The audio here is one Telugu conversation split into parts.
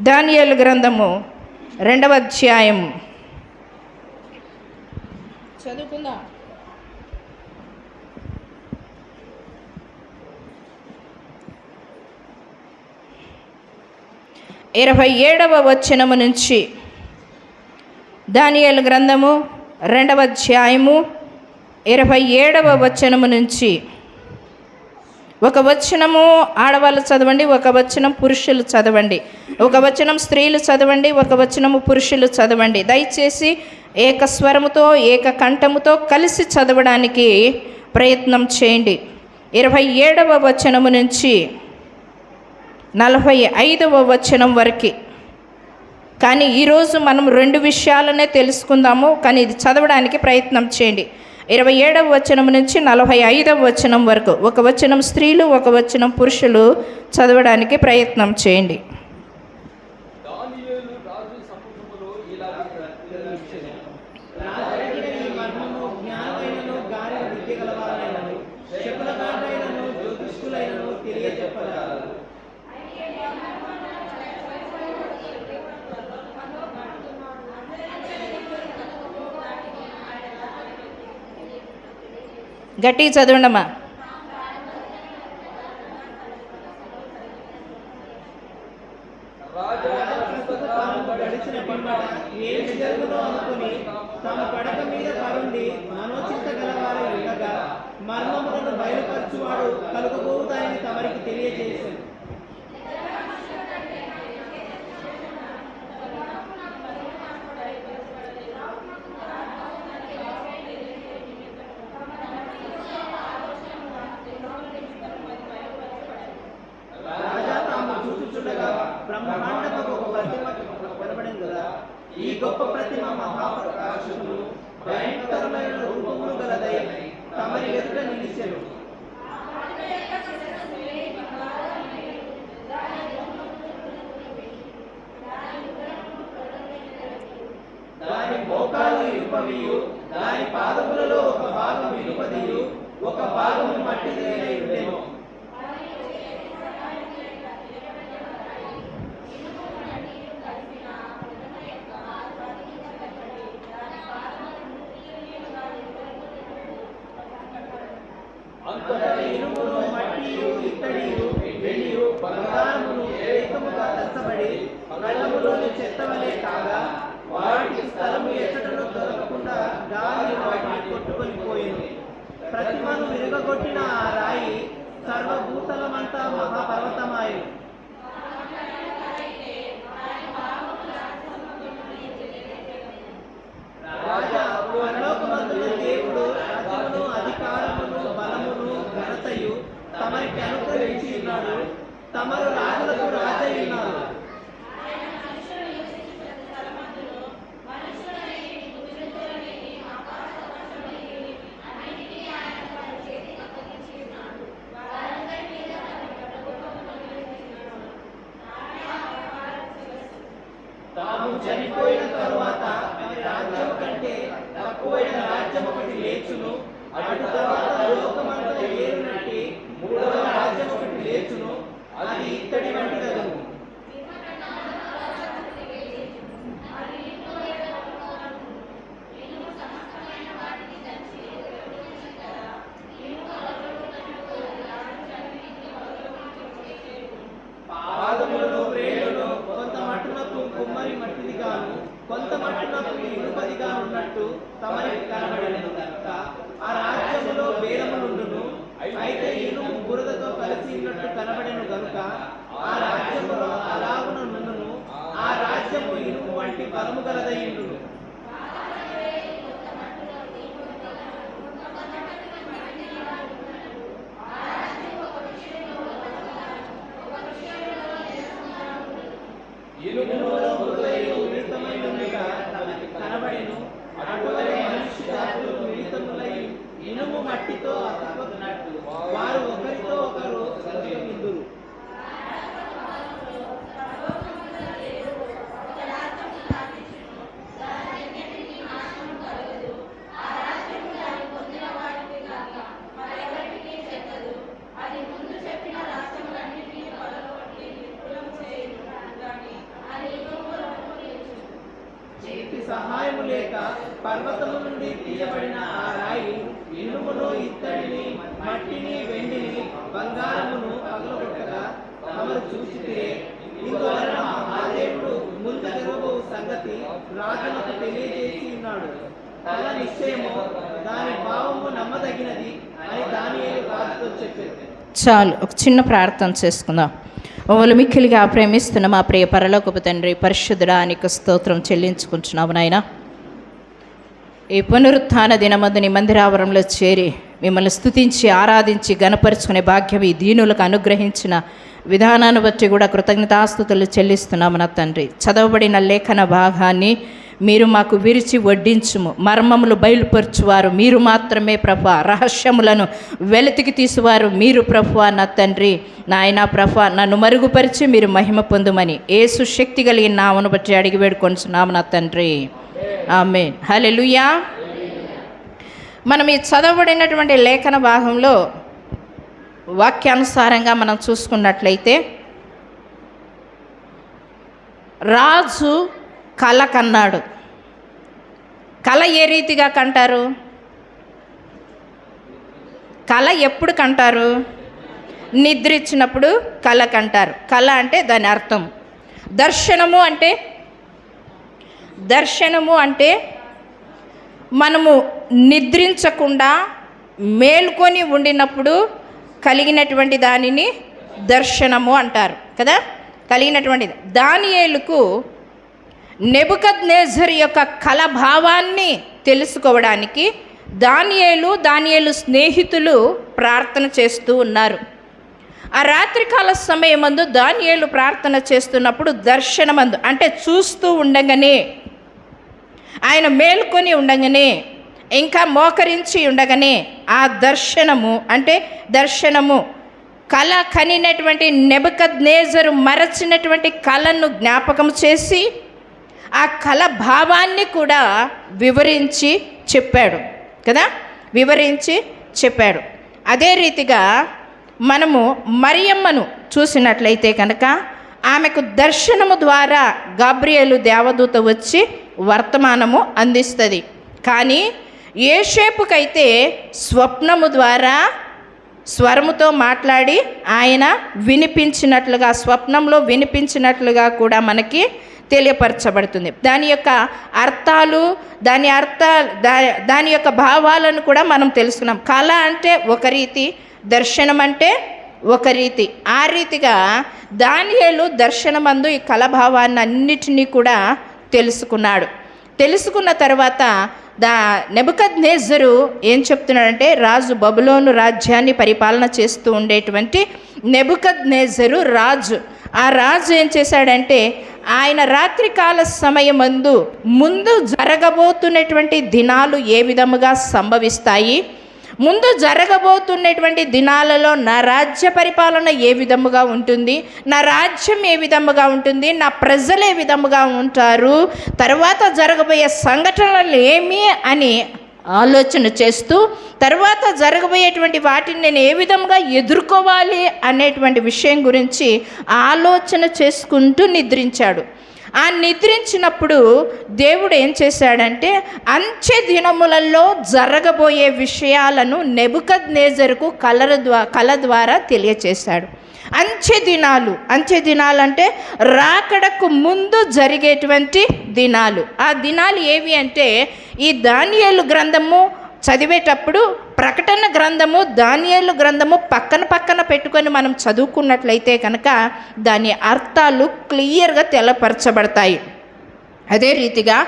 దానియేలు గ్రంథము 2వ అధ్యాయం చదువుకుందాం. 27వ వచనము నుంచి, దానియేలు గ్రంథము 2వ అధ్యాయము 27వ వచనము నుంచి, ఒక వచనము ఆడవాళ్ళు చదవండి, ఒక వచనం పురుషులు చదవండి, ఒక వచనం స్త్రీలు చదవండి, ఒక వచనము పురుషులు చదవండి. దయచేసి ఏకస్వరముతో ఏకకంఠముతో కలిసి చదవడానికి ప్రయత్నం చేయండి. 27వ వచనము నుంచి 45వ వచనం వరకు. కానీ ఈరోజు మనం 2 విషయాలనే తెలుసుకుందాము, కానీ ఇది చదవడానికి ప్రయత్నం చేయండి. 27వ వచనం నుంచి 45వ వచనం వరకు ఒక వచనం స్త్రీలు, ఒక వచనం పురుషులు చదవడానికి ప్రయత్నం చేయండి. గట్టి చదవండమ్మా. మర్మములను బయలుపరచువాడు కలుగబోతాయని తమరికి తెలియజేశాను. బ్రహ్మాండపు ఒక ప్రతిమ కనబడింది కదా. ఈ గొప్ప ప్రతిమ మహాప్రకాశమును భయంకరమైన రూపములు గలదై తమరి ఎదుట నిలిచెను. దాని మోకాలు ఇనుపవియు, దాని పాదములలో ఒక భాగం ఇనుపదియు, ఒక భాగము మట్టిదియై ఉండెను. ఇనుమును, మట్టియు, ఇత్తడియు, వెండియు, బంగారమును ఏకముగా దచ్చబడి కళ్ళములోని చెత్తవలే కాగా, వాటి స్థలము ఎచ్చటను దొరకకుండా గాలి వాటిని కొట్టుకొని పోయింది. ప్రతిమను విరగొట్టిన ఆ రాయి సర్వభూతలమంతా మహాపర్వతమాయను. రాజా పరలోకమందున దేవుడు రాజ్యమును, అధికారమును, బలమును, ఘనతయు తమరికి అనుగ్రహించి ఉన్నాడు. తమరు రాజులకు రాజై ఉన్నారు. తాము చనిపోయిన తరువాత రాజ్యము కంటే తక్కువైన రాజ్యం ఒకటి లేచును. అటు తర్వాత లోకమంతా ఏరునట్టి 3వ రాజ్యం ఒకటి లేచును. అది ఇత్తడి వంటిదగును. పాదములను, వ్రేళ్లను కొంత మట్టునకు కుమ్మరి మట్టిదిగాను, కొంత మట్టునకు ఇనుపదిగా ఉన్నట్టు తమరికి కనబడినది కనుక ఆ రాజ్యములో భేదములుండును. అయితే ఇనుము బురదతో కలిసి ఉన్నట్టు కనబడెను గనుక ఆ రాజ్యములో అలాగున నుండును. ఆ రాజ్యము ఇనుము వంటి బలము గలదయ్యుండును. ఇనుములో బురదయు మిళితమైనదిగా కనబడెను. అటువలే మనుష్య జాతులు మిళితములై ఇనుము మట్టితో అతుక్కున్నట్టు వారు ఒకరితో ఒకరు కలుసుకుందురు. లేక పర్వతము నుండి తీయబడిన ఆ రాయి ఇనుమును, ఇత్తడిని, మట్టిని, వెండిని, బంగారమును పగలగొట్టగా తమరు చూసితే ఇందువలన మహాదేవుడు ముందు జరగబో సంగతి రాజులకు తెలియజేసి ఉన్నాడు. కల నిశ్చయము, దాని భావము నమ్మదగినది అని దానియేలు రాజుతో చెప్పారు. చాలు, ఒక చిన్న ప్రార్థన చేసుకుందాం. మమ్మల్ని మిక్కిలిగా ప్రేమిస్తున్న మా ప్రియ పరలోకపు తండ్రి, పరిశుద్ధుడా నీకు స్తోత్రం చెల్లించుకుంటున్నాము నాయన. ఈ పునరుత్థాన దినమందు నీ మందిరావరంలో చేరి మిమ్మల్ని స్తుతించి ఆరాధించి గణపరుచుకునే భాగ్యం ఈ దీనులకు అనుగ్రహించిన విధానాన్ని బట్టి కూడా కృతజ్ఞతాస్తుతులు చెల్లిస్తున్నాము నా తండ్రి. చదవబడిన లేఖన భాగాన్ని మీరు మాకు విరిచి వడ్డించుము. మర్మములు బయలుపరచువారు మీరు మాత్రమే ప్రభా. రహస్యములను వెలితికి తీసువారు మీరు ప్రభా నా తండ్రి. నాయనా ప్రభా, నన్ను మరుగుపరిచి మీరు మహిమ పొందుమని యేసు శక్తి కలిగిన నామను బట్టి అడిగి వేడుకొంటున్నాము నా తండ్రి. ఆమేన్. హల్లెలూయా. మనం ఈ చదవబడినటువంటి లేఖన భాగంలో వాక్యానుసారంగా మనం చూసుకున్నట్లయితే, రాజు కల కన్నాడు. కల ఏ రీతిగా కంటారు? కల ఎప్పుడు కంటారు? నిద్రించినప్పుడు కల కంటారు. కల అంటే దాని అర్థం. దర్శనము అంటే మనము నిద్రించకుండా మేల్కొని ఉండినప్పుడు కలిగినటువంటి దానిని దర్శనము అంటారు కదా. కలిగినటువంటిది. దానియేలుకు నెబుకద్నెజర్ యొక్క కల భావాన్ని తెలుసుకోవడానికి దానియేలు స్నేహితులు ప్రార్థన చేస్తూ ఉన్నారు. ఆ రాత్రికాల సమయమందు దానియేలు ప్రార్థన చేస్తున్నప్పుడు దర్శనమందు అంటే చూస్తూ ఉండగానే, ఆయన మేల్కొని ఉండగానే, ఇంకా మోకరించి ఉండగానే ఆ దర్శనము కల కనినటువంటి నెబుకద్నెజరు మరచినటువంటి కలను జ్ఞాపకం చేసి ఆ కల భావాన్ని కూడా వివరించి చెప్పాడు కదా. అదే రీతిగా మనము మరియమ్మను చూసినట్లయితే కనుక ఆమెకు దర్శనము ద్వారా గాబ్రియేలు దేవదూత వచ్చి వర్తమానము అందిస్తుంది. కానీ యోసేపుకైతే స్వప్నము ద్వారా స్వరముతో మాట్లాడి ఆయన వినిపించినట్లుగా, స్వప్నంలో వినిపించినట్లుగా కూడా మనకి తెలియపరచబడుతుంది. దాని యొక్క అర్థాలు, దాని యొక్క భావాలను కూడా మనం తెలుసుకున్నాం. కళ అంటే ఒక రీతి, దర్శనం అంటే ఒక రీతి. ఆ రీతిగా దానియేలు దర్శనమందు ఈ కళాభావాన్ని అన్నిటినీ కూడా తెలుసుకున్న తర్వాత నెబుకద్నెజరు ఏం చెప్తున్నాడంటే, రాజు బబులోను రాజ్యాన్ని పరిపాలన చేస్తూ ఉండేటువంటి నెబుకద్నెజరు రాజు. ఆ రాజు ఏం చేశాడంటే, ఆయన రాత్రికాల సమయమందు ముందు జరగబోతున్నటువంటి దినాలు ఏ విధముగా సంభవిస్తాయి, ముందు జరగబోతున్నటువంటి దినాలలో నా రాజ్య పరిపాలన ఏ విధముగా ఉంటుంది, నా రాజ్యం ఏ విధముగా ఉంటుంది, నా ప్రజలు ఏ విధముగా ఉంటారు, తర్వాత జరగబోయే సంఘటనలు ఏమి అని ఆలోచన చేస్తూ, తర్వాత జరగబోయేటువంటి వాటిని నేను ఏ విధంగా ఎదుర్కోవాలి అనేటువంటి విషయం గురించి ఆలోచన చేసుకుంటూ నిద్రించాడు. ఆ నిద్రించినప్పుడు దేవుడు ఏం చేశాడంటే, అంచె దినములలో జరగబోయే విషయాలను నెబుకద్నెజరుకు కల ద్వారా తెలియచేశాడు. అంచె దినాలు అంటే రాకడకు ముందు జరిగేటువంటి దినాలు. ఆ దినాలు ఏవి అంటే, ఈ దానియేలు గ్రంథము చదివేటప్పుడు ప్రకటన గ్రంథము, దానియేలు గ్రంథము పక్కన పెట్టుకొని మనం చదువుకున్నట్లయితే కనుక దాని అర్థాలు క్లియర్గా తెలపరచబడతాయి. అదే రీతిగా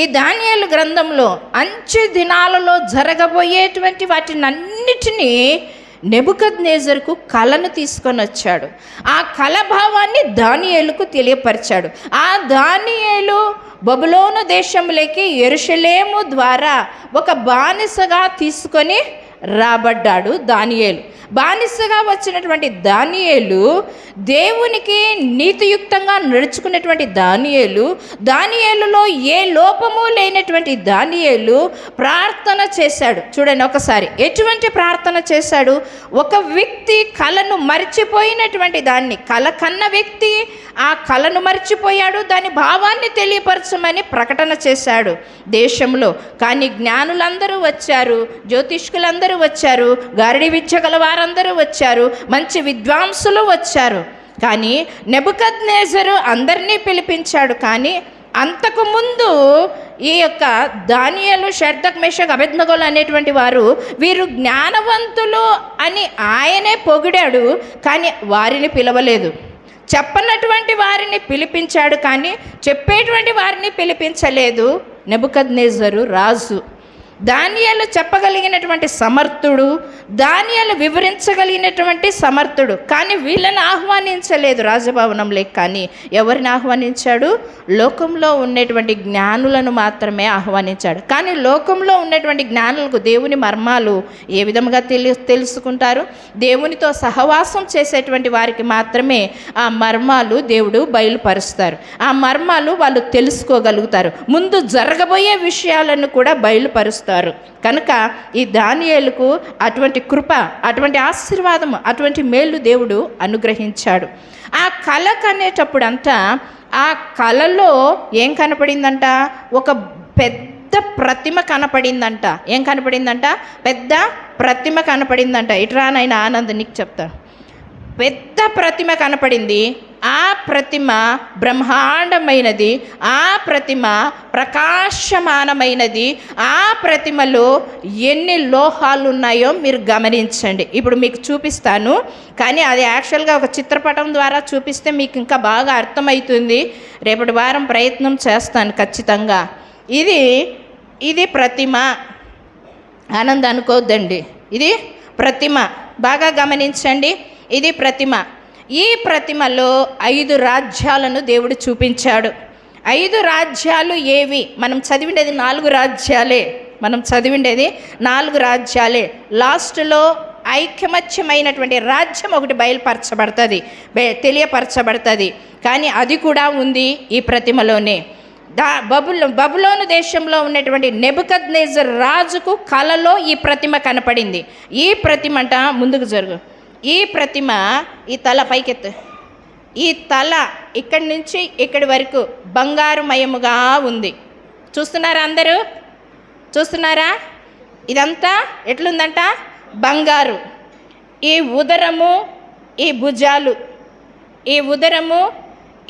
ఈ దానియేలు గ్రంథంలో అంచె దినాలలో జరగబోయేటువంటి వాటిని అన్నిటినీ నెబుకద్నెజరుకు కళను తీసుకొని వచ్చాడు. ఆ కళ భావాన్ని దానియేలుకు తెలియపరిచాడు. ఆ దానియేలు బబులోను దేశంలోకి యెరూషలేము ద్వారా ఒక బానిసగా తీసుకొని రాబడ్డాడు దానియేలు. బానిసగా వచ్చినటువంటి దానియేలు దేవునికి నీతియుక్తంగా నడుచుకున్నటువంటి దానియేలులో ఏ లోపము లేనటువంటి దానియేలు ప్రార్థన చేశాడు. చూడండి ఒకసారి, ఎటువంటి ప్రార్థన చేశాడు? ఒక వ్యక్తి కళను మర్చిపోయినటువంటి దాన్ని, కళ కన్న వ్యక్తి ఆ కళను మర్చిపోయాడు, దాని భావాన్ని తెలియపరచమని ప్రకటన చేశాడు దేశంలో. కానీ జ్ఞానులందరూ వచ్చారు, జ్యోతిష్కులందరూ వచ్చారు, గారడి విద్య గల వారందరూ వచ్చారు, మంచి విద్వాంసులు వచ్చారు. కానీ నెబుకద్నెజరు అందరినీ పిలిపించాడు. కానీ అంతకుముందు ఈ యొక్క దానియేలు, షద్రక్, మేషక్, అబేద్నెగోలు అనేటువంటి వారు వీరు జ్ఞానవంతులు అని ఆయనే పొగిడాడు. కానీ వారిని పిలవలేదు. చెప్పనటువంటి వారిని పిలిపించాడు, కానీ చెప్పేటువంటి వారిని పిలిపించలేదు. నెబుకద్నెజరు రాజు. దానియేలు చెప్పగలిగినటువంటి సమర్థుడు, దానియేలు వివరించగలిగినటువంటి సమర్థుడు. కానీ వీళ్ళని ఆహ్వానించలేదు రాజభవనంలో. కానీ ఎవరిని ఆహ్వానించాడు? లోకంలో ఉన్నటువంటి జ్ఞానులను మాత్రమే ఆహ్వానించాడు. కానీ లోకంలో ఉన్నటువంటి జ్ఞానులకు దేవుని మర్మాలు ఏ విధంగా తెలుసుకుంటారు? దేవునితో సహవాసం చేసేటువంటి వారికి మాత్రమే ఆ మర్మాలు దేవుడు బయలుపరుస్తారు. ఆ మర్మాలు వాళ్ళు తెలుసుకోగలుగుతారు. ముందు జరగబోయే విషయాలను కూడా బయలుపరుస్తారు. కనుక ఈ దానియేలుకు అటువంటి కృప, అటువంటి ఆశీర్వాదము, అటువంటి మేలు దేవుడు అనుగ్రహించాడు. ఆ కళ కనేటప్పుడంట, ఆ కళలో ఏం కనపడిందంట? ఒక పెద్ద ప్రతిమ కనపడిందంట. ఏం కనపడిందంట? పెద్ద ప్రతిమ కనపడిందంట. ఇట్రానైనా ఆనంద్ నీకు చెప్తాను. పెద్ద ప్రతిమ కనపడింది. ఆ ప్రతిమ బ్రహ్మాండమైనది, ఆ ప్రతిమ ప్రకాశమానమైనది. ఆ ప్రతిమలో ఎన్ని లోహాలు ఉన్నాయో మీరు గమనించండి. ఇప్పుడు మీకు చూపిస్తాను, కానీ అది యాక్చువల్గా ఒక చిత్రపటం ద్వారా చూపిస్తే మీకు ఇంకా బాగా అర్థమవుతుంది. రేపటి వారం ప్రయత్నం చేస్తాను ఖచ్చితంగా. ఇది ప్రతిమ. ఆనంద్ అనుకోవద్దండి, ఇది ప్రతిమ. బాగా గమనించండి, ఇది ప్రతిమ. ఈ ప్రతిమలో 5 రాజ్యాలను దేవుడు చూపించాడు. 5 రాజ్యాలు ఏవి? మనం చదివిండేది 4 రాజ్యాలే. లాస్ట్లో ఐకమత్యమైనటువంటి రాజ్యం ఒకటి బయలుపరచబడుతుంది, తెలియపరచబడుతుంది. కానీ అది కూడా ఉంది ఈ ప్రతిమలోనే. బబులోను దేశంలో ఉన్నటువంటి నెబుకద్నెజర్ రాజుకు కలలో ఈ ప్రతిమ కనపడింది. ఈ ప్రతిమ అంట, ముందుకు జరుగు. ఈ ప్రతిమ, ఈ తల పైకెత్తు. ఈ తల ఇక్కడి నుంచి ఇక్కడి వరకు బంగారుమయముగా ఉంది. చూస్తున్నారా? అందరూ చూస్తున్నారా? ఇదంతా ఎట్లుందంట? బంగారు. ఈ ఉదరము, ఈ భుజాలు,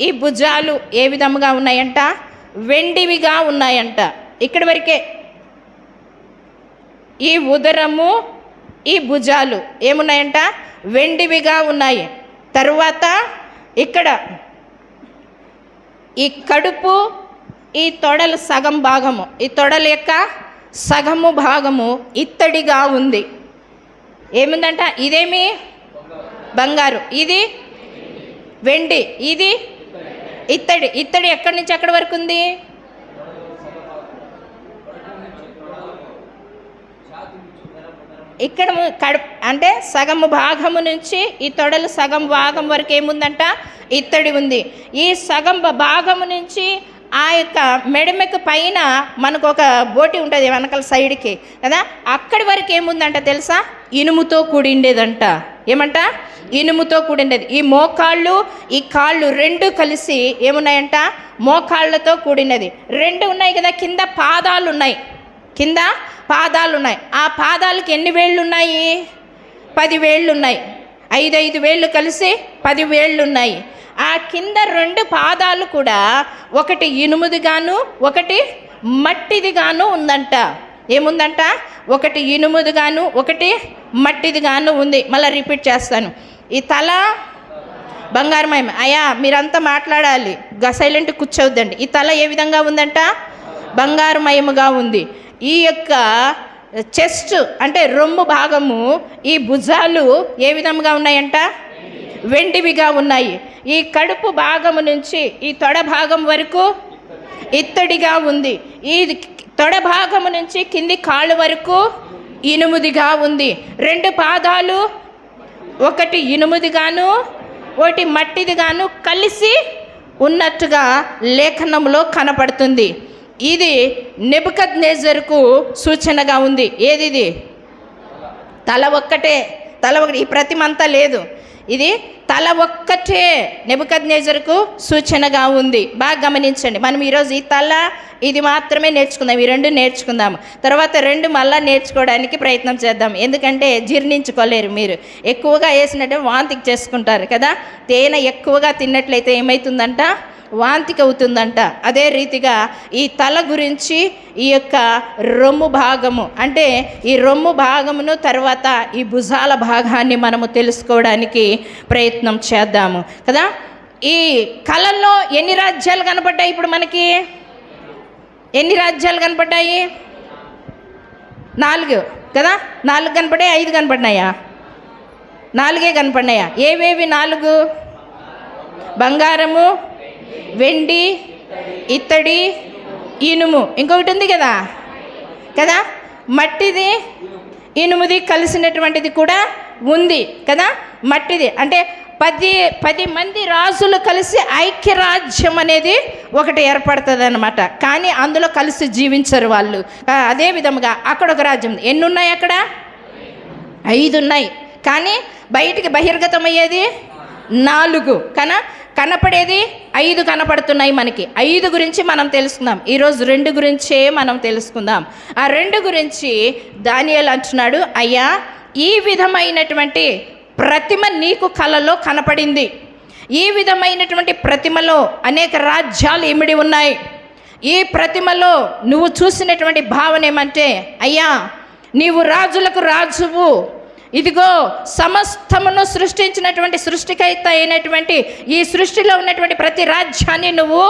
ఈ భుజాలు ఏ విధముగా ఉన్నాయంట? వెండివిగా ఉన్నాయంట. ఇక్కడి వరకే. ఈ ఉదరము, ఈ భుజాలు ఏమున్నాయంట? వెండివిగా ఉన్నాయి. తరువాత ఇక్కడ ఈ కడుపు, ఈ తొడలు సగం భాగము, ఈ తొడల యొక్క సగము భాగము ఇత్తడిగా ఉంది. ఏముందంట? ఇదేమి? బంగారు. ఇది వెండి, ఇది ఇత్తడి. ఇత్తడి ఎక్కడి నుంచి ఎక్కడి వరకు ఉంది? ఇక్కడ అంటే సగము భాగము నుంచి ఈ తొడలు సగం భాగం వరకు ఏముందంట? ఇత్తడి ఉంది. ఈ సగం భాగము నుంచి ఆ యొక్క మెడమెకు పైన మనకు ఒక బోటి ఉంటుంది వెనకాల సైడ్కి కదా, అక్కడి వరకు ఏముందంట తెలుసా? ఇనుముతో కూడిండేదంట. ఏమంట? ఇనుముతో కూడిండేది. ఈ మోకాళ్ళు, ఈ కాళ్ళు 2 కలిసి ఏమున్నాయంట? మోకాళ్ళతో కూడినది. 2 ఉన్నాయి కదా, కింద పాదాలు ఉన్నాయి. ఆ పాదాలకు ఎన్ని వేళ్ళు ఉన్నాయి? 10 వేళ్ళు ఉన్నాయి. 5 వేళ్ళు కలిసి 10 వేళ్ళు ఉన్నాయి. ఆ కింద 2 పాదాలు కూడా ఒకటి ఇనుముదిగాను ఒకటి మట్టిదిగాను ఉందంట. ఏముందంట? ఒకటి ఇనుముదిగాను ఒకటి మట్టిదిగాను ఉంది. మళ్ళీ రిపీట్ చేస్తాను. ఈ తల బంగారమయం. అయ్యా మీరంతా మాట్లాడాలి, సైలెంట్ కూర్చోవద్దండి. ఈ తల ఏ విధంగా ఉందంట? బంగారమయముగా ఉంది. ఈ యొక్క చెస్ట్ అంటే రొమ్ము భాగము, ఈ భుజాలు ఏ విధంగా ఉన్నాయంట? వెండివిగా ఉన్నాయి. ఈ కడుపు భాగము నుంచి ఈ తొడ భాగం వరకు ఇత్తడిగా ఉంది. ఈ తొడ భాగము నుంచి కింది కాళ్ళు వరకు ఇనుముదిగా ఉంది. 2 పాదాలు ఒకటి ఇనుముదిగాను ఒకటి మట్టిదిగాను కలిసి ఉన్నట్టుగా లేఖనంలో కనపడుతుంది. ఇది నెబుకద్నెజరుకు సూచనగా ఉంది. ఏది ఇది? తల ఒక్కటే, ఈ ప్రతిమ అంతా లేదు, ఇది తల ఒక్కటే నెబుకద్నెజరుకు సూచనగా ఉంది. బాగా గమనించండి. మనం ఈరోజు ఈ తల ఇది మాత్రమే నేర్చుకుందాం, ఈ రెండు నేర్చుకుందాము. తర్వాత రెండు మళ్ళీ నేర్చుకోవడానికి ప్రయత్నం చేద్దాం. ఎందుకంటే జీర్ణించుకోలేరు. మీరు ఎక్కువగా వేసినట్టే వాంతికి చేసుకుంటారు కదా. తేనె ఎక్కువగా తిన్నట్లయితే ఏమవుతుందంట? వాంతికి అవుతుందంట. అదే రీతిగా ఈ తల గురించి ఈ యొక్క రొమ్ము భాగము, అంటే ఈ రొమ్ము భాగమును తర్వాత ఈ భుజాల భాగాన్ని మనము తెలుసుకోవడానికి ప్రయత్నం చేద్దాము కదా. ఈ కళల్లో ఎన్ని రాజ్యాలు కనపడ్డాయి? ఇప్పుడు మనకి ఎన్ని రాజ్యాలు కనపడ్డాయి? 4 కదా. 4 కనపడ్డాయి, 5 కనపడినాయా? 4 కనపడినాయా? ఏవేవి 4? బంగారము, వెండి, ఇత్తడి, ఇనుము. ఇంకొకటి ఉంది కదా కదా, మట్టిది ఇనుముది కలిసినటువంటిది కూడా ఉంది కదా. మట్టిది అంటే 10 మంది రాజులు కలిసి ఐక్యరాజ్యం అనేది ఒకటి ఏర్పడుతుంది అన్నమాట. కానీ అందులో కలిసి జీవించరు వాళ్ళు. అదే విధముగా అక్కడ ఒక రాజ్యం. ఎన్ని ఉన్నాయి అక్కడ? 5 ఉన్నాయి. కానీ బయటికి బహిర్గతమయ్యేది 4. కనపడేది 5 కనపడుతున్నాయి మనకి. 5 గురించి మనం తెలుసుకుందాం. ఈరోజు 2 గురించే మనం తెలుసుకుందాం. ఆ 2 గురించి దానియేలు అంటున్నాడు, అయ్యా ఈ విధమైనటువంటి ప్రతిమ నీకు కలలో కనపడింది. ఈ విధమైనటువంటి ప్రతిమలో అనేక రాజ్యాలు ఇమిడి ఉన్నాయి. ఈ ప్రతిమలో నువ్వు చూసినటువంటి భావన ఏమంటే, అయ్యా నీవు రాజులకు రాజువు, ఇదిగో సమస్తమును సృష్టించినటువంటి సృష్టికర్త అయినటువంటి ఈ సృష్టిలో ఉన్నటువంటి ప్రతి రాజ్యాన్ని నువ్వు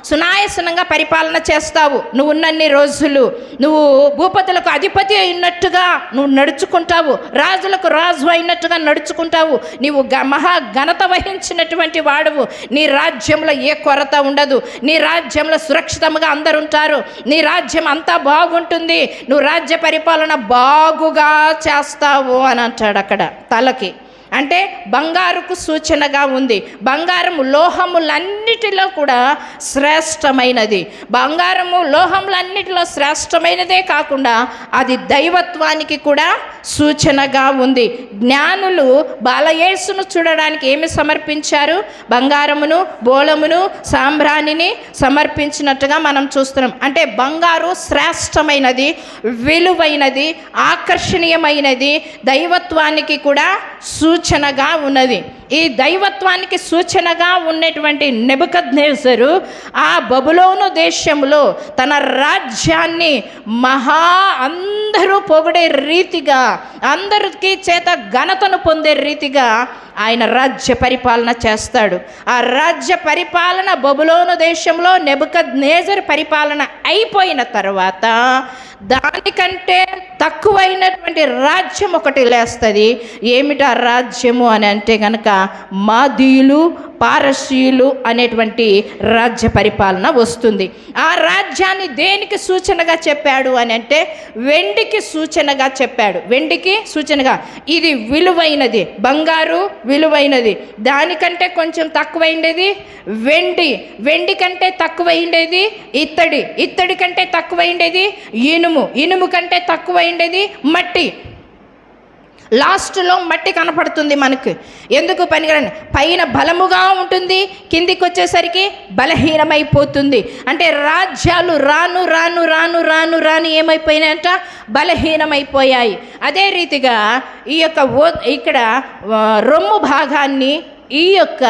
సునాయాసనంగా పరిపాలన చేస్తావు. నువ్వు ఉన్నన్ని రోజులు నువ్వు భూపతులకు అధిపతి అయినట్టుగా నువ్వు నడుచుకుంటావు, రాజులకు రాజు అయినట్టుగా నడుచుకుంటావు. నీవు మహా ఘనత వహించినటువంటి వాడువు. నీ రాజ్యంలో ఏ కొరత ఉండదు. నీ రాజ్యంలో సురక్షితంగా అందరు ఉంటారు. నీ రాజ్యం అంతా బాగుంటుంది. నువ్వు రాజ్య పరిపాలన బాగుగా చేస్తావు అని అంటాడు అక్కడ. తలకి అంటే బంగారుకు సూచనగా ఉంది. బంగారము లోహములన్నిటిలో కూడా శ్రేష్టమైనది. బంగారము లోహములన్నిటిలో శ్రేష్టమైనదే కాకుండా అది దైవత్వానికి కూడా సూచనగా ఉంది. జ్ఞానులు బాలయేసును చూడడానికి ఏమి సమర్పించారు? బంగారమును, బోళమును, సాంబ్రాణిని సమర్పించినట్టుగా మనం చూస్తున్నాం. అంటే బంగారు శ్రేష్టమైనది, విలువైనది, ఆకర్షణీయమైనది, దైవత్వానికి కూడా సూచనగా ఉన్నది. ఈ దైవత్వానికి సూచనగా ఉన్నటువంటి నెబుకద్నెజరు ఆ బబులోను దేశంలో తన రాజ్యాన్ని అందరూ పొగిడే రీతిగా, అందరికీ చేత ఘనతను పొందే రీతిగా ఆయన రాజ్య పరిపాలన చేస్తాడు. ఆ రాజ్య పరిపాలన బబులోను దేశంలో నెబుకద్నెజరు పరిపాలన అయిపోయిన తర్వాత దానికంటే తక్కువైనటువంటి రాజ్యం ఒకటి లేస్తుంది. ఏమిటా రాజ్యము అని అంటే కనుక మాదీయులు, పారసీయులు అనేటువంటి రాజ్య పరిపాలన వస్తుంది. ఆ రాజ్యాన్ని దేనికి సూచనగా చెప్పాడు అని అంటే వెండికి సూచనగా చెప్పాడు. వెండికి సూచనగా ఇది విలువైనది, బంగారు విలువైనది, దానికంటే కొంచెం తక్కువైండేది వెండి, వెండి కంటే తక్కువైండేది ఇత్తడి, ఇత్తడి కంటే తక్కువైండేది ఇనుము, ఇనుము కంటే తక్కువైండేది మట్టి. లాస్ట్లో మట్టి కనపడుతుంది మనకు. ఎందుకు పనికిరాని? పైన బలముగా ఉంటుంది, కిందికి వచ్చేసరికి బలహీనమైపోతుంది. అంటే రాజ్యాలు రాను రాను రాను రాను రాను ఏమైపోయినాయంట? బలహీనమైపోయాయి. అదే రీతిగా ఈ యొక్క ఇక్కడ రొమ్ము భాగాన్ని, ఈ యొక్క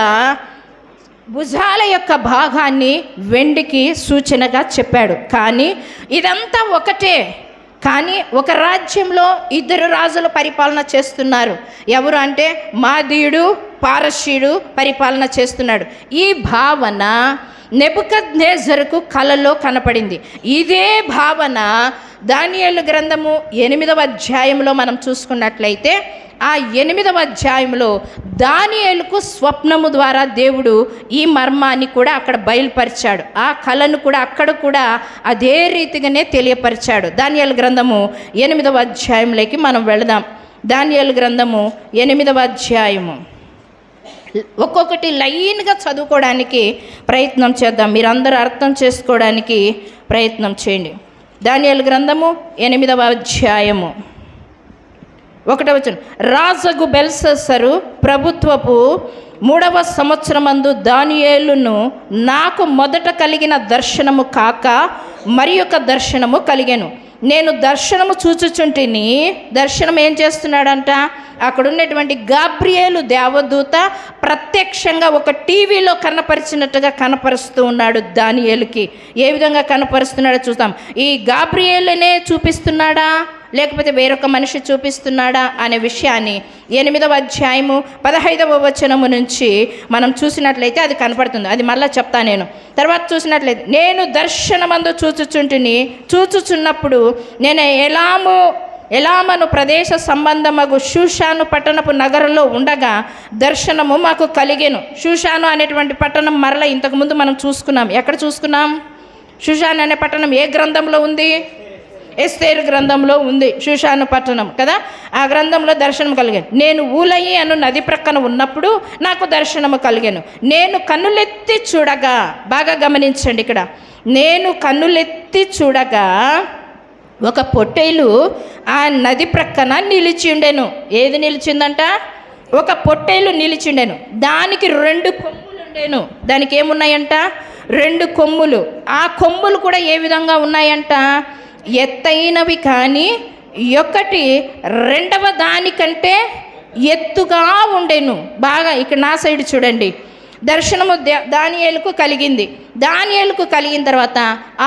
భుజాల యొక్క భాగాన్ని వెండికి సూచనగా చెప్పాడు. కానీ ఇదంతా ఒకటే. కానీ ఒక రాజ్యంలో 2 రాజులు పరిపాలన చేస్తున్నారు. ఎవరు అంటే మాదీయుడు, పారసీయుడు పరిపాలన చేస్తున్నాడు. ఈ భావన నెబుకద్నెజరుకు కలలో కనపడింది. ఇదే భావన దానియేలు గ్రంథము 8వ అధ్యాయంలో మనం చూసుకున్నట్లయితే ఆ 8వ అధ్యాయంలో దానియేలుకు స్వప్నము ద్వారా దేవుడు ఈ మర్మాన్ని కూడా అక్కడ బయలుపరిచాడు. ఆ కళను కూడా అక్కడ కూడా అదే రీతిగానే తెలియపరిచాడు. దానియేలు గ్రంథము 8వ అధ్యాయంలోకి మనం వెళదాం. దానియేలు గ్రంథము 8వ అధ్యాయము. ఒక్కొక్కటి లైన్గా చదువుకోవడానికి ప్రయత్నం చేద్దాం, మీరందరూ అర్థం చేసుకోవడానికి ప్రయత్నం చేయండి. దానియేలు గ్రంథము 8వ అధ్యాయము 1వ వచనం. రాజగు బెల్షస్సరు ప్రభుత్వపు 3వ సంవత్సరమందు దానియేలును నాకు మొదట కలిగిన దర్శనము కాక మరి ఒక దర్శనము కలిగెను. నేను దర్శనము చూచుచుంటిని. దర్శనం ఏం చేస్తున్నాడంట? అక్కడ ఉన్నటువంటి గాబ్రియేలు దేవదూత ప్రత్యక్షంగా ఒక టీవీలో కనపరిచినట్టుగా కనపరుస్తూ ఉన్నాడు దానియేలుకి. ఏ విధంగా కనపరుస్తున్నాడో చూస్తాం. ఈ గాబ్రియేలునే చూపిస్తున్నాడా లేకపోతే వేరొక మనిషి చూపిస్తున్నాడా అనే విషయాన్ని 8వ అధ్యాయము 15వ వచనము నుంచి మనం చూసినట్లయితే అది కనపడుతుంది. అది మళ్ళీ చెప్తా నేను. తర్వాత చూసినట్లయితే, నేను దర్శనమందు చూచుచున్నప్పుడు నేను ఎలామను ప్రదేశ సంబంధమగు షూషాను పట్టణపు నగరంలో ఉండగా దర్శనము మాకు కలిగెను. షూషాను అనేటువంటి పట్టణం మరలా ఇంతకుముందు మనం చూసుకున్నాం. ఎక్కడ చూసుకున్నాం? షూషాను అనే పట్టణం ఏ గ్రంథంలో ఉంది? ఎస్తేరు గ్రంథంలో ఉంది షూషాను పట్టణం కదా. ఆ గ్రంథంలో దర్శనం కలిగాను. నేను ఊలయి అను నది ప్రక్కన ఉన్నప్పుడు నాకు దర్శనము కలిగాను. నేను కన్నులెత్తి చూడగా, బాగా గమనించండి ఇక్కడ, నేను కన్నులెత్తి చూడగా ఒక పొట్టేలు ఆ నది ప్రక్కన నిలిచి ఉండెను. ఏది నిలిచిందంట? ఒక పొట్టేలు నిలిచిండెను. దానికి 2 కొమ్ములు ఉండేను. దానికి ఏమున్నాయంట? 2 కొమ్ములు. ఆ కొమ్ములు కూడా ఏ విధంగా ఉన్నాయంట? ఎత్తైనవి, కానీ ఒకటి రెండవ దానికంటే ఎత్తుగా ఉండెను. బాగా ఇక్కడ నా సైడ్ చూడండి. దర్శనము దానియేలుకు కలిగింది. దానియేలుకు కలిగిన తర్వాత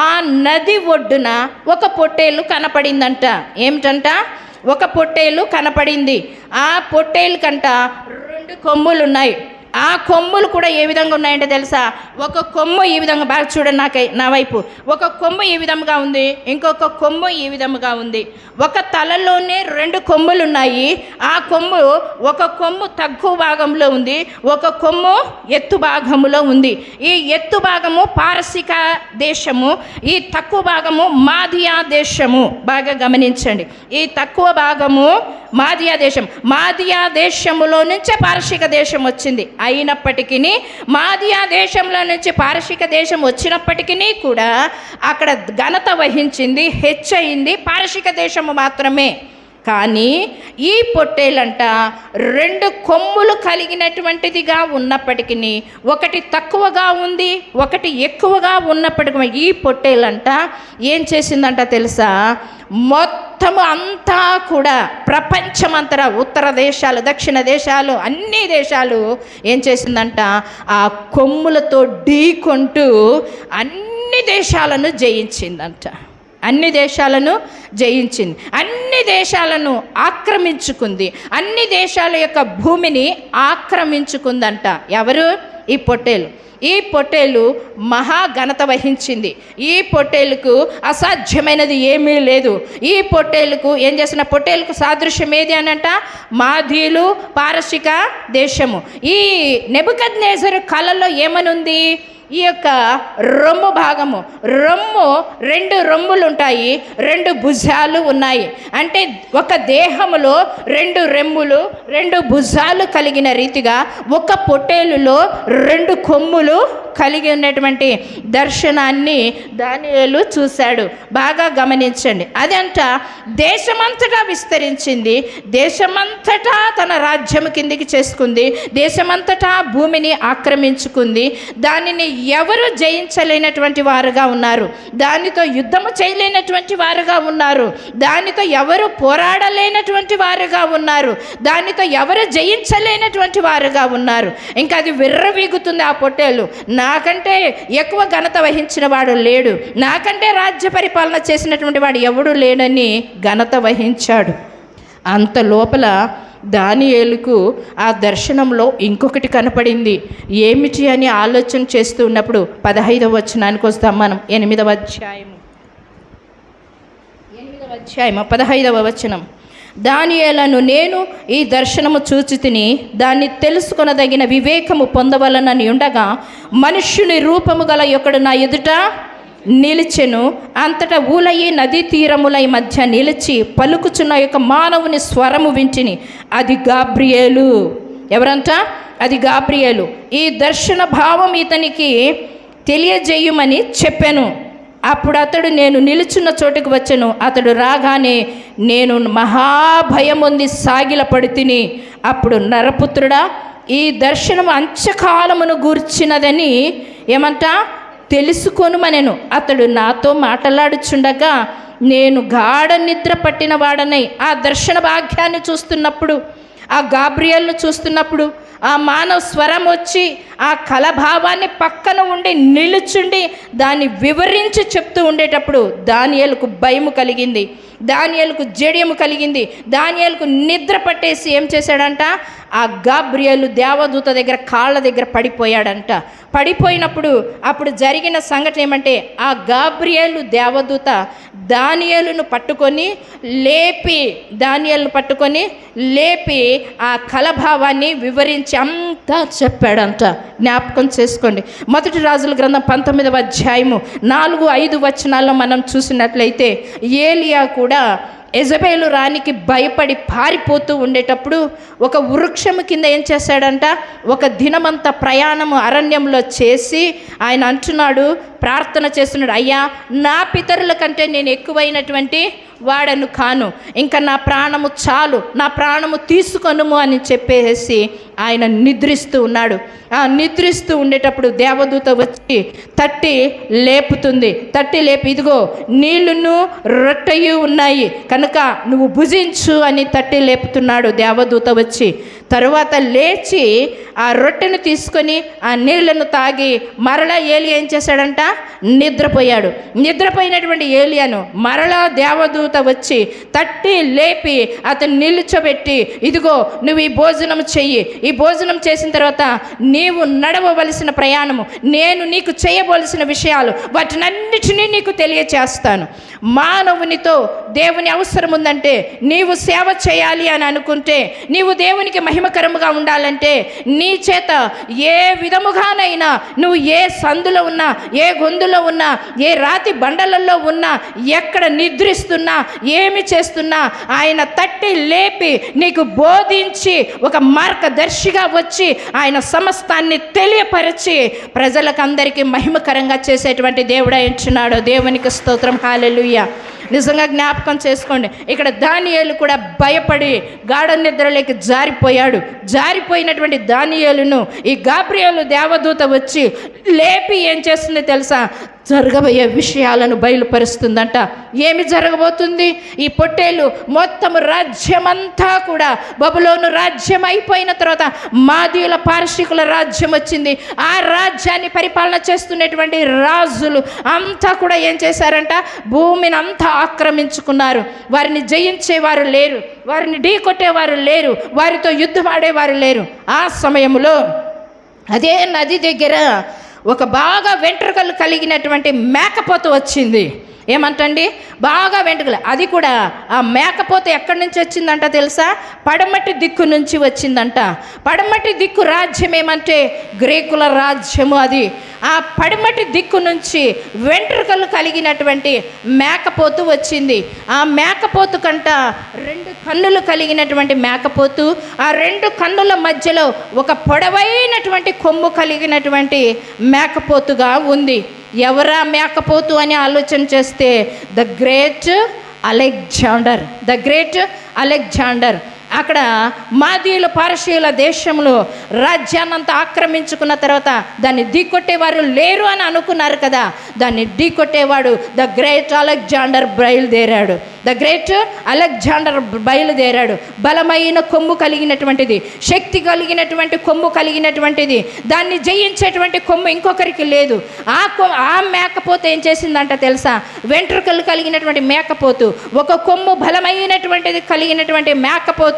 ఆ నది ఒడ్డున ఒక పొట్టేలు కనపడిందంట. ఏమిటంట? ఒక పొట్టేలు కనపడింది. ఆ పొట్టేలు కంట 2 కొమ్ములు ఉన్నాయి. ఆ కొమ్ములు కూడా ఏ విధంగా ఉన్నాయంటే తెలుసా? ఒక కొమ్ము ఈ విధంగా, బాగా చూడండి నా వైపు, ఒక కొమ్ము ఈ విధంగా ఉంది, ఇంకొక కొమ్ము ఈ విధముగా ఉంది. ఒక తలలోనే 2 కొమ్ములు ఉన్నాయి. ఆ కొమ్ము, ఒక కొమ్ము తగ్గు భాగంలో ఉంది, ఒక కొమ్ము ఎత్తు భాగములో ఉంది. ఈ ఎత్తు భాగము పారసిక దేశము, ఈ తక్కువ భాగము మాదియా దేశము. బాగా గమనించండి. ఈ తక్కువ భాగము మాదియా దేశం. మాదియా దేశములో నుంచే పారసిక దేశం వచ్చింది. అయినప్పటికీ మాదియా దేశంలో నుంచి పారసిక దేశం వచ్చినప్పటికీ కూడా అక్కడ ఘనత వహించింది, హెచ్చయింది పారసిక దేశము మాత్రమే. కానీ ఈ పొట్టేలంట 2 కొమ్ములు కలిగినటువంటిదిగా ఉన్నప్పటికీ, ఒకటి తక్కువగా ఉంది, ఒకటి ఎక్కువగా ఉన్నప్పటికీ ఈ పొట్టేలంట ఏం చేసిందంట తెలుసా? మొత్తము అంతా కూడా ప్రపంచమంతటా, ఉత్తర దేశాలు, దక్షిణ దేశాలు, అన్ని దేశాలు ఏం చేసిందంట? ఆ కొమ్ములతో ఢీకొంటూ అన్ని దేశాలను జయించిందంట. అన్ని దేశాలను జయించింది, అన్ని దేశాలను ఆక్రమించుకుంది, అన్ని దేశాల యొక్క భూమిని ఆక్రమించుకుందంట. ఎవరు? ఈ పొట్టేలు. ఈ పొట్టేలు మహా ఘనత వహించింది. ఈ పొట్టేలుకు అసాధ్యమైనది ఏమీ లేదు. ఈ పొట్టేలుకు ఏం చేసిన? పొట్టేలుకు సాదృశ్యం ఏది అని అంట? మాదీలు, పారసిక దేశము. ఈ నెబుకద్నెజరు కళలో ఏమనుంది? ఈ యొక్క రొమ్ము భాగము, రొమ్ము 2 రొమ్ములు ఉంటాయి, 2 భుజాలు ఉన్నాయి. అంటే ఒక దేహములో 2 రెమ్ములు, 2 భుజాలు కలిగిన రీతిగా ఒక పొట్టేలులో 2 కొమ్ములు కలిగి ఉన్నటువంటి దర్శనాన్ని దానియేలు చూశాడు. బాగా గమనించండి. అదంట దేశమంతటా విస్తరించింది, దేశమంతటా తన రాజ్యం కిందికి చేసుకుంది, దేశమంతటా భూమిని ఆక్రమించుకుంది. దానిని ఎవరు జయించలేనటువంటి వారుగా ఉన్నారు, దానితో యుద్ధము చేయలేనటువంటి వారుగా ఉన్నారు, దానితో ఎవరు పోరాడలేనటువంటి వారుగా ఉన్నారు, దానితో ఎవరు జయించలేనటువంటి వారుగా ఉన్నారు. ఇంకా అది విర్రవీగుతుంది. ఆ పొట్టేలు, నాకంటే ఎక్కువ ఘనత వహించిన వాడు లేడు, నాకంటే రాజ్య పరిపాలన చేసినటువంటి వాడు ఎవడు లేడని ఘనత వహించాడు. అంత లోపల దానియేలుకు ఆ దర్శనంలో ఇంకొకటి కనపడింది. ఏమిటి అని ఆలోచన చేస్తూ ఉన్నప్పుడు 15వ వచనానికి వస్తాం మనం. 8వ అధ్యాయము 15వ వచనం. దానియేలను నేను ఈ దర్శనము చూచి తిని దాన్ని తెలుసుకొనదగిన వివేకము పొందవలనని ఉండగా మనుష్యుని రూపము గల ఒకడు నా ఎదుట నిలిచెను. అంతటా ఊలయి నదీ తీరముల మధ్య నిలిచి పలుకుచున్న యొక్క మానవుని స్వరము వింటిని. అది గాబ్రియేలు. ఎవరంట? అది గాబ్రియేలు. ఈ దర్శన భావం ఇతనికి తెలియజేయమని చెప్పాను. అప్పుడు అతడు నేను నిలుచున్న చోటుకు వచ్చెను. అతడు రాగానే నేను మహాభయం పొంది సాగిలపడి తిని, అప్పుడు నరపుత్రుడా, ఈ దర్శనం అంత్యకాలమును గూర్చినదని ఏమంట తెలుసుకొనుమనెను. అతడు నాతో మాట్లాడుచుండగా నేను గాఢ నిద్ర పట్టిన వాడనై ఆ దర్శన భాగ్యాన్ని చూస్తున్నప్పుడు, ఆ గాబ్రియేలును చూస్తున్నప్పుడు, ఆ మానవ స్వరం వచ్చి ఆ కలభావాన్ని పక్కన ఉండి నిలుచుండి దాన్ని వివరించి చెప్తూ ఉండేటప్పుడు దానియేలుకు భయము కలిగింది, దానియేలుకు జడియము కలిగింది. దానియేలుకు నిద్ర పట్టేసి ఏం చేశాడంట? ఆ గాబ్రియేలు దేవదూత దగ్గర కాళ్ళ దగ్గర పడిపోయాడంట. పడిపోయినప్పుడు అప్పుడు జరిగిన సంఘటన ఏమంటే, ఆ గాబ్రియేలు దేవదూత దానియేలును పట్టుకొని లేపి ఆ కలభావాన్ని వివరించి అంతా చెప్పాడంట. జ్ఞాపకం చేసుకోండి. మొదటి రాజుల గ్రంథం 19వ అధ్యాయము 4-5 వచనాల్లో మనం చూసినట్లయితే ఏలియా కూడా యెజబెలు రాణికి భయపడి పారిపోతూ ఉండేటప్పుడు ఒక వృక్షము కింద ఏం చేశాడంట? ఒక దినమంతా ప్రయాణము అరణ్యంలో చేసి ఆయన అంటున్నాడు, ప్రార్థన చేస్తున్నాడు, అయ్యా నా పితరుల కంటే నేను ఎక్కువైనటువంటి వాడను కాను, ఇంకా నా ప్రాణము చాలు, నా ప్రాణము తీసుకొనుము అని చెప్పేసి ఆయన నిద్రిస్తూ ఉన్నాడు. ఆ నిద్రిస్తూ ఉండేటప్పుడు దేవదూత వచ్చి తట్టి లేపుతుంది. తట్టి లేపి, ఇదిగో నీళ్లును రొట్టెయు ఉన్నాయి కనుక నువ్వు భుజించు అని తట్టి లేపుతున్నాడు దేవదూత వచ్చి. తరువాత లేచి ఆ రొట్టెను తీసుకొని ఆ నీళ్లను తాగి మరలా ఏలియా ఏం చేశాడంట? నిద్రపోయాడు. నిద్రపోయినటువంటి ఏలియాను మరలా దేవదూత వచ్చి తట్టి లేపి అతను నిల్చోబెట్టి, ఇదిగో నువ్వు ఈ భోజనం చెయ్యి, ఈ భోజనం చేసిన తర్వాత నీవు నడవవలసిన ప్రయాణము, నేను నీకు చేయవలసిన విషయాలు, వాటినన్నిటినీ నీకు తెలియచేస్తాను. మానవునితో దేవుని అవసరం ఉందంటే, నీవు సేవ చేయాలి అని అనుకుంటే, నీవు దేవునికి మహిమకరముగా ఉండాలంటే, నీ చేత ఏ విధముగానైనా నువ్వు ఏ సందులో ఉన్నా, ఏ గొంతులో ఉన్నా, ఏ రాతి బండలలో ఉన్నా, ఎక్కడ నిద్రిస్తున్నా, ఏమి చేస్తున్నా ఆయన తట్టి లేపి నీకు బోధించి ఒక మార్గదర్శిగా వచ్చి ఆయన సమస్తాన్ని తెలియపరిచి ప్రజలకు అందరికీ మహిమకరంగా చేసేటువంటి దేవుడు ఎంచున్నాడు. దేవునికి స్తోత్రం. హల్లెలూయా. నిజంగా జ్ఞాపకం చేసుకోండి. ఇక్కడ దానియేలు కూడా భయపడి గాఢ నిద్రలోకి జారిపోయాడు. జారిపోయినటువంటి దానియేలును ఈ గాబ్రియేలు దేవదూత వచ్చి లేపి ఏం చేస్తుంది తెలుసా? జరగబోయే విషయాలను బయలుపరుస్తుందంట. ఏమి జరగబోతుంది? ఈ పొట్టేలు మొత్తము రాజ్యమంతా కూడా, బబులోను రాజ్యం అయిపోయిన తర్వాత మాదీయుల పారశీకుల రాజ్యం వచ్చింది. ఆ రాజ్యాన్ని పరిపాలన చేస్తున్నటువంటి రాజులు అంతా కూడా ఏం చేశారంట? భూమిని అంతా ఆక్రమించుకున్నారు. వారిని జయించేవారు లేరు, వారిని ఢీకొట్టేవారు లేరు, వారితో యుద్ధం ఆడేవారు లేరు. ఆ సమయంలో అదే నది దగ్గర ఒక బాగా వెంట్రుకలు కలిగినటువంటి మేకపోతు వచ్చింది. ఏమంటండి? బాగా వెంట్రుకలు. అది కూడా ఆ మేకపోతు ఎక్కడి నుంచి వచ్చిందంట తెలుసా? పడమటి దిక్కు నుంచి వచ్చిందంట. పడమటి దిక్కు రాజ్యం ఏమంటే గ్రీకుల రాజ్యము. అది ఆ పడమటి దిక్కు నుంచి వెంట్రుకలు కలిగినటువంటి మేకపోతు వచ్చింది. ఆ మేకపోతు కంట 2 కన్నులు కలిగినటువంటి మేకపోతు, ఆ 2 కన్నుల మధ్యలో ఒక పొడవైనటువంటి కొమ్ము కలిగినటువంటి మేకపోతుగా ఉంది. ఎవరా మేకపోతు అని ఆలోచన చేస్తే ద గ్రేట్ అలెగ్జాండర్. అక్కడ మాదీయుల పారసీయుల దేశంలో రాజ్యాన్నంతా ఆక్రమించుకున్న తర్వాత దాన్ని ఢీకొట్టేవారు లేరు అని అనుకున్నారు కదా. దాన్ని ఢీకొట్టేవాడు ద గ్రేట్ అలెగ్జాండర్ బయలుదేరాడు. బలమైన కొమ్ము కలిగినటువంటిది, శక్తి కలిగినటువంటి కొమ్ము కలిగినటువంటిది. దాన్ని జయించేటువంటి కొమ్ము ఇంకొకరికి లేదు. ఆ మేకపోతు ఏం చేసిందంట తెలుసా? వెంట్రుకలు కలిగినటువంటి మేకపోతు, ఒక కొమ్ము బలమైనటువంటిది కలిగినటువంటి మేకపోతు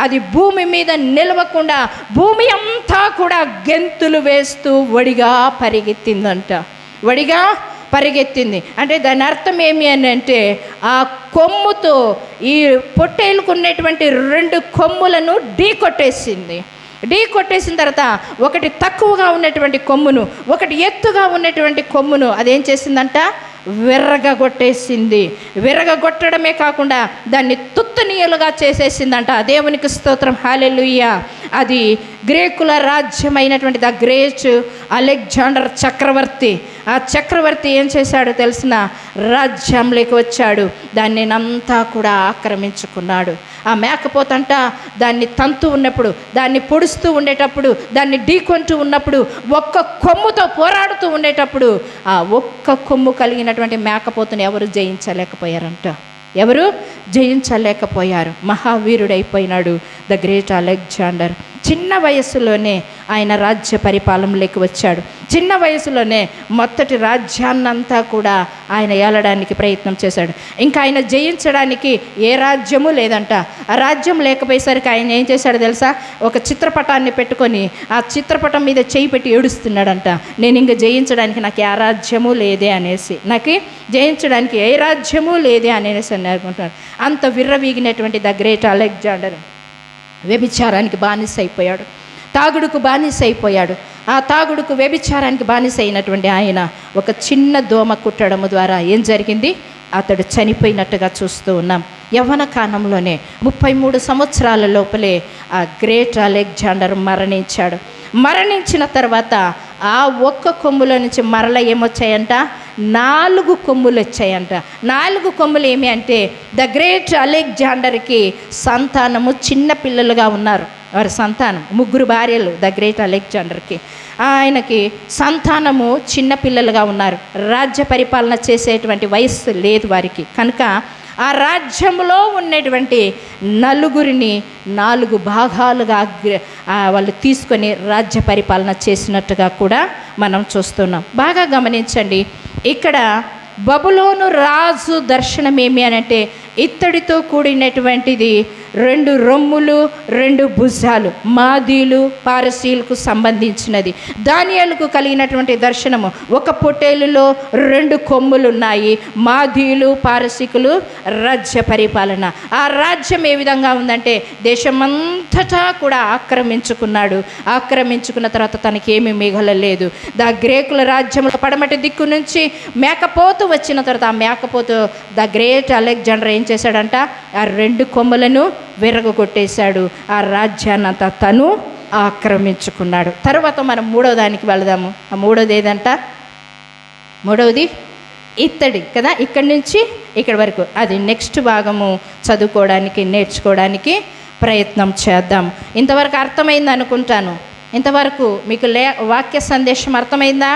అది భూమి మీద నిలవకుండా భూమి అంతా కూడా గెంతులు వేస్తూ వడిగా పరిగెత్తింది. అంటే దాని అర్థం ఏమి అని అంటే, ఆ కొమ్ముతో ఈ పొట్టేలుకున్నటువంటి 2 కొమ్ములను ఢీకొట్టేసింది. ఢీ కొట్టేసిన తర్వాత ఒకటి తక్కువగా ఉన్నటువంటి కొమ్మును, ఒకటి ఎత్తుగా ఉన్నటువంటి కొమ్మును అదేం చేసిందంట, విర్రగొట్టేసింది. విర్రగొట్టడమే కాకుండా దాన్ని తుత్తనీయులుగా చేసేసిందంట. దేవునికి స్తోత్రం, హల్లెలూయా. అది గ్రీకుల రాజ్యమైనటువంటి ద గ్రేట్ అలెగ్జాండర్ చక్రవర్తి. ఆ చక్రవర్తి ఏం చేశాడో తెలిసిన, రాజ్యంలోకి వచ్చాడు, దాన్ని అంతా కూడా ఆక్రమించుకున్నాడు. ఆ మేకపోతంట దాన్ని తంతు ఉన్నప్పుడు, దాన్ని పొడుస్తూ ఉండేటప్పుడు, దాన్ని ఢీకొంటూ ఉన్నప్పుడు, ఒక్క కొమ్ముతో పోరాడుతూ ఉండేటప్పుడు ఆ ఒక్క కొమ్ము కలిగినటువంటి మేకపోతుని ఎవరు జయించలేకపోయారంట. ఎవరు జయించలేకపోయారు. మహావీరుడైపోయినాడు ద గ్రేట్ అలెగ్జాండర్. చిన్న వయసులోనే ఆయన రాజ్య పరిపాలనలోకి వచ్చాడు. చిన్న వయసులోనే మొత్తటి రాజ్యాన్నంతా కూడా ఆయన ఏలడానికి ప్రయత్నం చేశాడు. ఇంకా ఆయన జయించడానికి ఏ రాజ్యము లేదంట. ఆ రాజ్యం లేకపోయేసరికి ఆయన ఏం చేశాడు తెలుసా, ఒక చిత్రపటాన్ని పెట్టుకొని ఆ చిత్రపటం మీద చేయి పెట్టి ఏడుస్తున్నాడంట. నేను ఇంక జయించడానికి నాకు ఏ రాజ్యము లేదే అనేసి, నాకు జయించడానికి ఏ రాజ్యము లేదే అనేసి అనుకుంటున్నాడు. అంత విర్రవీగినటువంటి ద గ్రేట్ అలెగ్జాండర్ వ్యభిచారానికి బానిస అయిపోయాడు, తాగుడుకు బానిస అయిపోయాడు. ఆ తాగుడుకు వ్యభిచారానికి బానిస అయినటువంటి ఆయన ఒక చిన్న దోమ కుట్టడము ద్వారా ఏం జరిగింది, అతడు చనిపోయినట్టుగా చూస్తూ ఉన్నాం. యవ్వన కాలంలోనే 33 సంవత్సరాల లోపలే ఆ గ్రేట్ అలెగ్జాండర్ మరణించాడు. మరణించిన తర్వాత ఆ ఒక్క కొమ్ములో నుంచి మరల ఏమొచ్చాయంట, 4 కొమ్ములు వచ్చాయంట. 4 కొమ్ములు ఏమి అంటే, ద గ్రేట్ అలెగ్జాండర్కి సంతానము చిన్న పిల్లలుగా ఉన్నారు. వారి సంతానం 3 భార్యలు ద గ్రేట్ అలెగ్జాండర్కి. ఆయనకి సంతానము చిన్న పిల్లలుగా ఉన్నారు. రాజ్య పరిపాలన చేసేటువంటి వయస్సు లేదు వారికి. కనుక ఆ రాజ్యంలో ఉన్నటువంటి 4 4 భాగాలుగా వాళ్ళు తీసుకొని రాజ్య పరిపాలన చేసినట్టుగా కూడా మనం చూస్తున్నాం. బాగా గమనించండి, ఇక్కడ బబులోను రాజు దర్శనం ఏమి అని అంటే, ఇత్తడితో కూడినటువంటిది 2 రొమ్ములు 2 భుజాలు, మాదీలు పారసీలకు సంబంధించినది. దానియేలుకు కలిగినటువంటి దర్శనము, ఒక పొట్టేలులో 2 కొమ్ములు ఉన్నాయి. మాదీలు పారసీకులు రాజ్య పరిపాలన. ఆ రాజ్యం ఏ విధంగా ఉందంటే, దేశమంతటా కూడా ఆక్రమించుకున్నాడు. ఆక్రమించుకున్న తర్వాత తనకేమీ మిగలలేదు. ద గ్రీకుల రాజ్యంలో పడమటి దిక్కు నుంచి మేకపోతు వచ్చిన తర్వాత ఆ మేకపోతు ద గ్రేట్ అలెగ్జాండర్ ఏం చేశాడంట, ఆ 2 కొమ్ములను విరగొట్టేశాడు. ఆ రాజ్యాన్నంతా తను ఆక్రమించుకున్నాడు. తర్వాత మనం 3వ దానికి వెళదాము. ఆ 3వది ఏదంట, 3వది ఇత్తడి కదా, ఇక్కడి నుంచి ఇక్కడి వరకు. అది నెక్స్ట్ భాగము చదువుకోవడానికి నేర్చుకోవడానికి ప్రయత్నం చేద్దాం. ఇంతవరకు అర్థమైంది అనుకుంటాను. ఇంతవరకు మీకు వాక్య సందేశం అర్థమైందా?